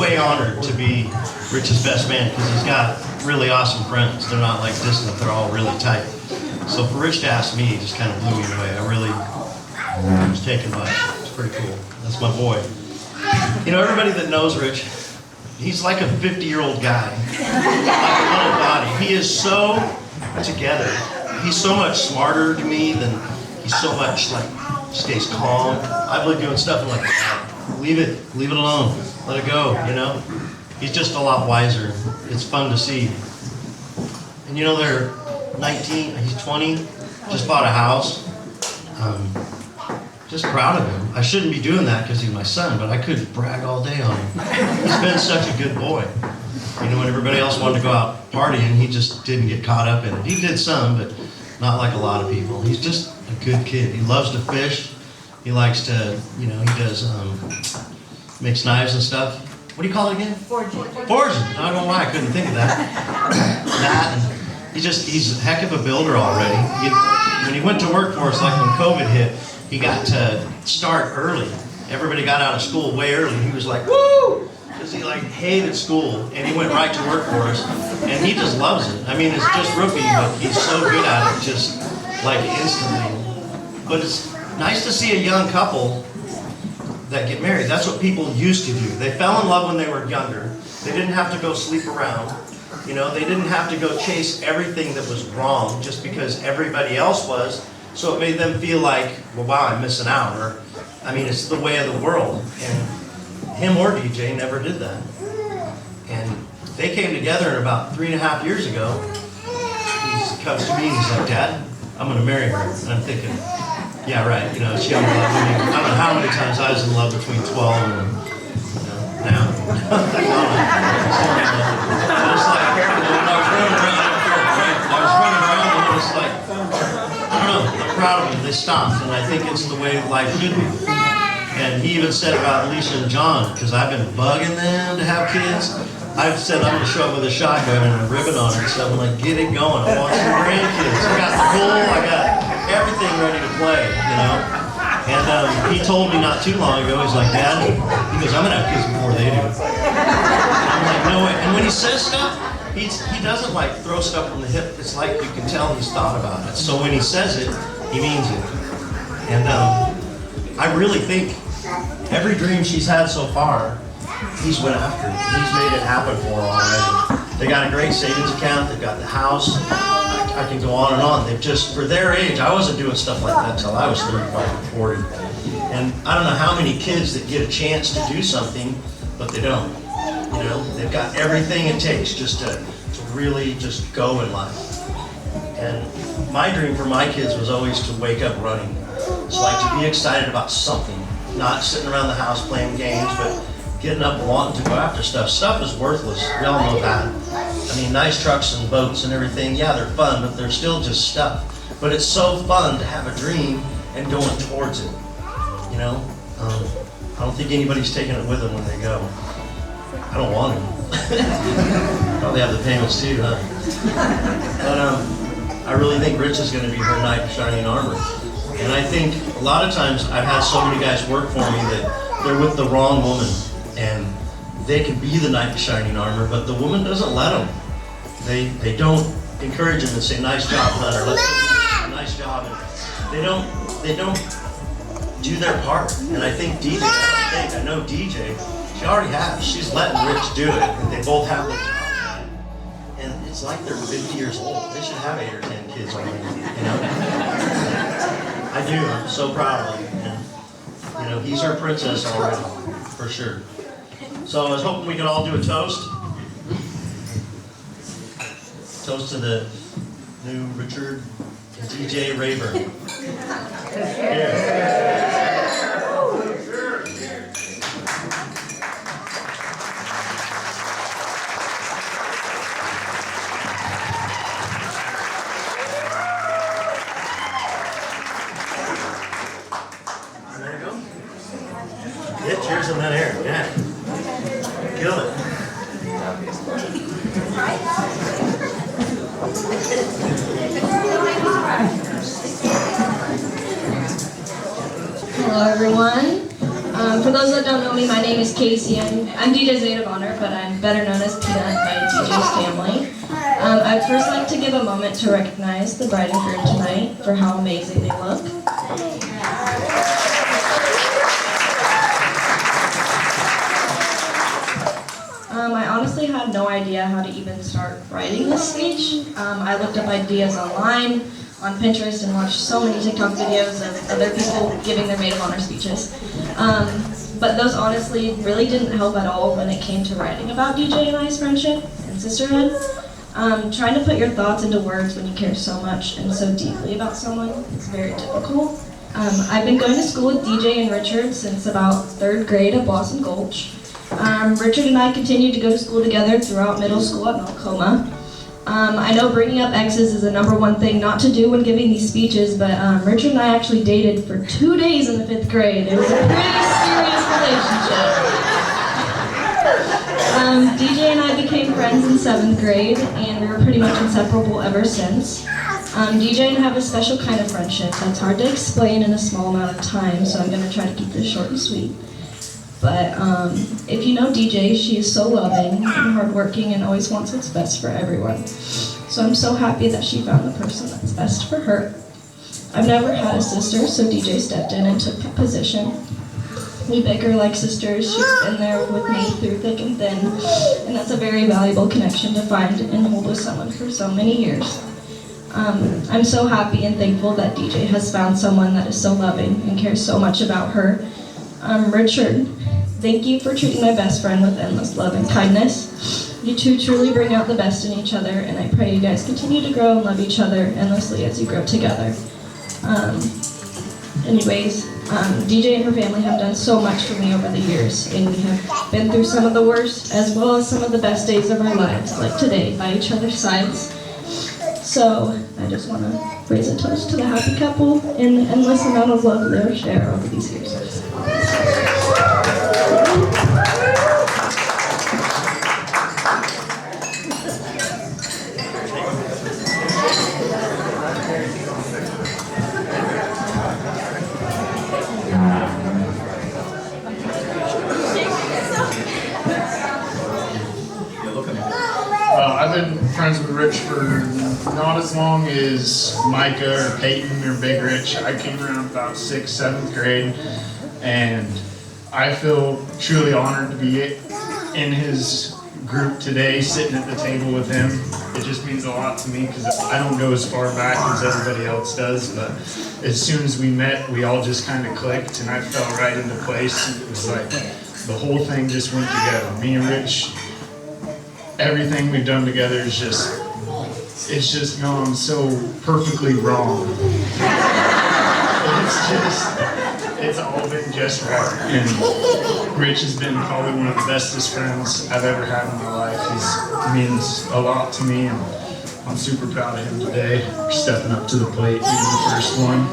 way honored to be Rich's best man because he's got really awesome friends. They're not like distant, they're all really tight. So for Rich to ask me just kind of blew me away. I really was taken by it. It's pretty cool. That's my boy. You know, everybody that knows Rich, he's like a 50-year-old guy, like a little body. He is so together. He's so much smarter to me than he's so much like stays calm. I've been doing stuff and like, leave it alone, let it go, you know? He's just a lot wiser. It's fun to see. And you know, they're 19, he's 20, just bought a house. Just proud of him. I shouldn't be doing that because he's my son, but I could brag all day on him. He's been such a good boy. You know, when everybody else wanted to go out partying, he just didn't get caught up in it. He did some, but not like a lot of people. He's just a good kid. He loves to fish. He likes to, you know, he does, makes knives and stuff. What do you call it again? Forging. Forging. I don't know why I couldn't think of that. And he's a heck of a builder already. When he went to work for us, like when COVID hit, he got to start early. Everybody got out of school way early. He was like, woo! Because he like hated school, and he went right to work for us. And he just loves it. I mean, it's just rookie, but he's so good at it, just like instantly. But it's nice to see a young couple that get married. That's what people used to do. They fell in love when they were younger. They didn't have to go sleep around. You know, they didn't have to go chase everything that was wrong just because everybody else was. So it made them feel like, well, wow, I'm missing out. Or, I mean, it's the way of the world. And him or DJ never did that. And they came together and about 3.5 years ago. He comes to me and he's like, Dad, I'm going to marry her. And I'm thinking, yeah, right. You know, she young love. I mean, I don't know how many times I was in love between 12 and now. It's like, you know, when I was running around, I was running around and it was like, I don't know, I'm proud of them. They stopped, and I think it's the way life should be. And he even said about Alicia and John, because I've been bugging them to have kids. I've said I'm going to show up with a shotgun and a ribbon on it, so I'm like, get it going. I want some grandkids. I got the pool, I got everything ready to play, you know. And he told me not too long ago, he's like, Dad, he goes, I'm going to have kids before they do. And I'm like, no way. And when he says stuff, he doesn't like throw stuff from the hip. It's like you can tell he's thought about it. So when he says it, he means it. And I really think every dream she's had so far, he's went after it. He's made it happen for her already. They got a great savings account. They've got the house. I can go on and on. They've just, for their age, I wasn't doing stuff like that until I was 35 or 40. And I don't know how many kids that get a chance to do something, but they don't. You know, they've got everything it takes just to really just go in life. And my dream for my kids was always to wake up running. It's like to be excited about something, not sitting around the house playing games, but getting up and wanting to go after stuff. Stuff is worthless. We all know that. I mean, nice trucks and boats and everything, yeah, they're fun, but they're still just stuff. But it's so fun to have a dream and going towards it. You know, I don't think anybody's taking it with them when they go. I don't want to. Probably have the payments too, huh? But I really think Rich is going to be her knight in shining armor. And I think a lot of times I've had so many guys work for me that they're with the wrong woman. And they can be the knight in shining armor, but the woman doesn't let them. They don't encourage them and say, nice job, Hunter, let's do nice job. And they don't do their part. And I think DJ, I know DJ, she already has. She's letting Rich do it. And they both have their job. And it's like they're 50 years old. They should have 8 or 10 kids already, you know? I do, I'm so proud of him. And, you know, he's her princess already, for sure. So I was hoping we could all do a toast. Toast to the new Richard and DJ Rayburn. Here. There you go. Yeah, cheers in that air. Yeah. Kill it. Hello, everyone. For those that don't know me, my name is Casey, and I'm DJ's Maid of Honor, but I'm better known as Peanut by DJ's family. I'd first like to give a moment to recognize the bride and groom tonight for how amazing they look. I honestly had no idea how to even start writing this speech. I looked up ideas online, on Pinterest, and watched so many TikTok videos of other people giving their Maid of Honor speeches. But those honestly really didn't help at all when it came to writing about DJ and I's friendship and sisterhood. Trying to put your thoughts into words when you care so much and so deeply about someone is very difficult. I've been going to school with DJ and Richard since about 3rd grade at Blossom Gulch. Richard and I continued to go to school together throughout middle school at Melcoma. I know bringing up exes is the #1 thing not to do when giving these speeches, but Richard and I actually dated for 2 days in the 5th grade. It was a pretty serious relationship. DJ and I became friends in 7th grade, and we were pretty much inseparable ever since. DJ and I have a special kind of friendship that's hard to explain in a small amount of time, so I'm going to try to keep this short and sweet. But if you know DJ, she is so loving and hardworking and always wants what's best for everyone. So I'm so happy that she found the person that's best for her. I've never had a sister, so DJ stepped in and took that position. We bicker like sisters. She's been there with me through thick and thin, and that's a very valuable connection to find and hold with someone for so many years. I'm so happy and thankful that DJ has found someone that is so loving and cares so much about her. Richard, thank you for treating my best friend with endless love and kindness. You two truly bring out the best in each other, and I pray you guys continue to grow and love each other endlessly as you grow together. DJ and her family have done so much for me over the years, and we have been through some of the worst as well as some of the best days of our lives, like today, by each other's sides. So I just want to raise a toast to the happy couple and the endless amount of love they'll share over these years. I've been friends with Rich for not as long as Micah or Peyton or Big Rich. I came around about 6th, 7th grade, and I feel truly honored to be in his group today, sitting at the table with him. It just means a lot to me because I don't go as far back as everybody else does, but as soon as we met, we all just kind of clicked, and I fell right into place. It was like the whole thing just went together. Me and Rich, everything we've done together is it's just gone so perfectly wrong. It's all been just right. And Rich has been probably one of the bestest friends I've ever had in my life. He means a lot to me, and I'm super proud of him today for stepping up to the plate, being the first one.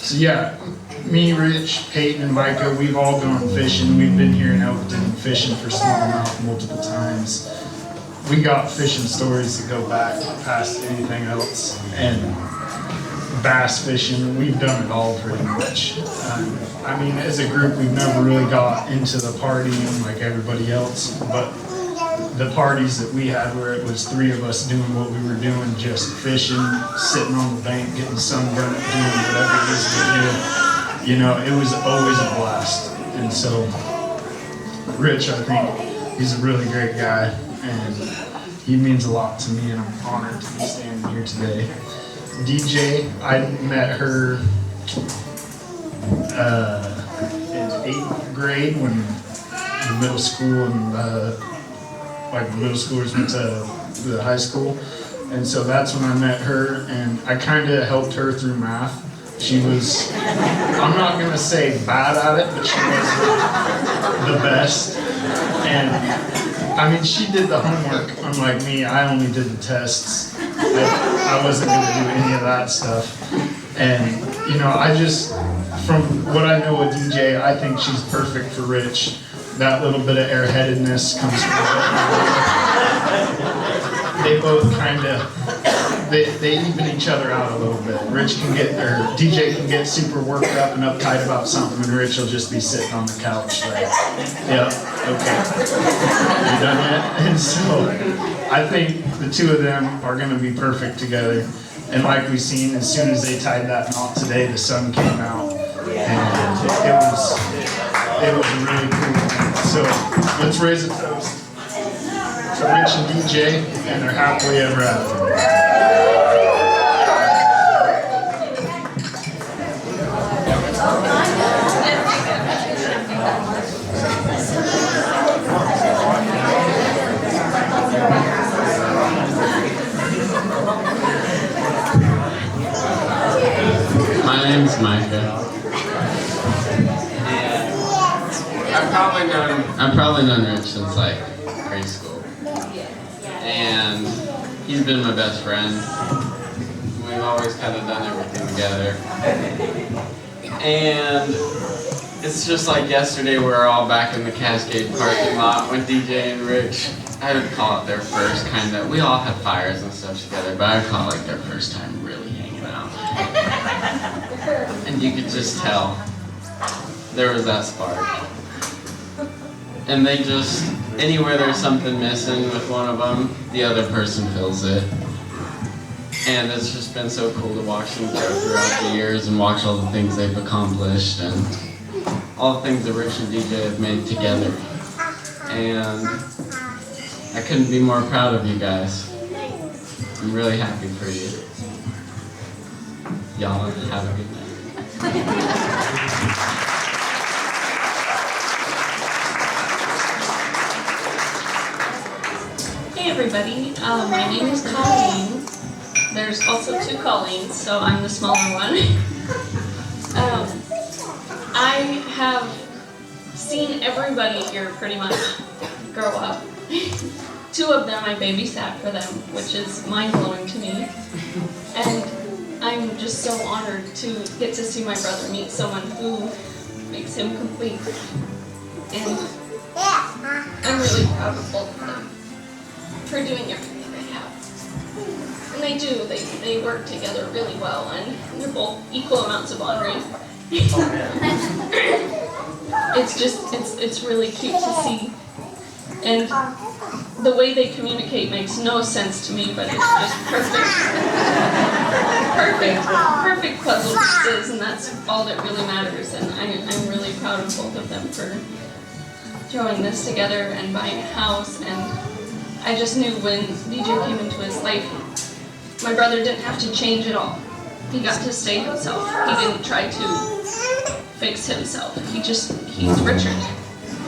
So yeah, me, Rich, Peyton, and Micah, we've all gone fishing. We've been here in Elkton fishing for smallmouth multiple times. We got fishing stories that go back past anything else, and bass fishing, we've done it all pretty much. I mean, as a group, we've never really got into the partying like everybody else, but the parties that we had where it was 3 of us doing what we were doing, just fishing, sitting on the bank, getting sunburned, doing whatever it is we do, you know, it was always a blast. And so, Rich, I think he's a really great guy, and he means a lot to me, and I'm honored to be standing here today. DJ, I met her in 8th grade when the middle school and the middle schoolers went to the high school, and so that's when I met her, and I kind of helped her through math. She was, I'm not going to say bad at it, but she was the best. And I mean, she did the homework, unlike me. I only did the tests. I wasn't going to do any of that stuff. And, you know, from what I know of DJ, I think she's perfect for Rich. That little bit of airheadedness comes from her. They both kind of they even each other out a little bit. DJ can get super worked up and uptight about something, and Rich will just be sitting on the couch like, yeah, okay. You done yet? And so I think the two of them are going to be perfect together. And like we've seen, as soon as they tied that knot today, the sun came out, and it was really cool. So let's raise a toast to Rich and DJ and their happily ever after. My name's Micah. I've probably known Rich since like preschool. And he's been my best friend. We've always kind of done everything together. And it's just like yesterday we were all back in the Cascade parking lot with DJ and Rich. I would call it their first kind of, we all had fires and stuff together, but I would call it like their first time really hanging out. And you could just tell there was that spark. And they just, anywhere there's something missing with one of them, the other person fills it. And it's just been so cool to watch them grow throughout the years and watch all the things they've accomplished and all the things that Rich and DJ have made together. And I couldn't be more proud of you guys. I'm really happy for you. Y'all have a good night. Hey everybody, my name is Colleen. There's also two Colleens, so I'm the smaller one. I have seen everybody here pretty much grow up. Two of them I babysat for them, which is mind-blowing to me. And I'm just so honored to get to see my brother meet someone who makes him complete. And I'm really proud of both of them for doing everything they have. And they do, they work together really well, and they're both equal amounts of honoring. It's really cute to see. And the way they communicate makes no sense to me, but it's just perfect. Perfect puzzle pieces, and that's all that really matters. And I'm really proud of both of them for throwing this together and buying a house. And I just knew when DJ came into his life, my brother didn't have to change at all. He got to stay himself. He didn't try to fix himself. He's Richard.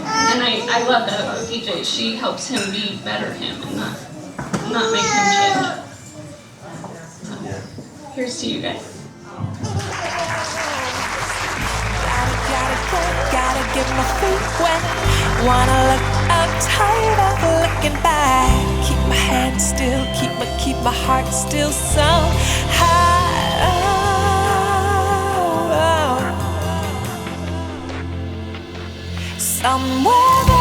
And I love that about DJ. She helps him be better him and not make him change. So, here's to you guys. Gotta get my feet wet. Wanna look uptight, I'm looking back. Keep my head still, keep my heart still so high. Somewhere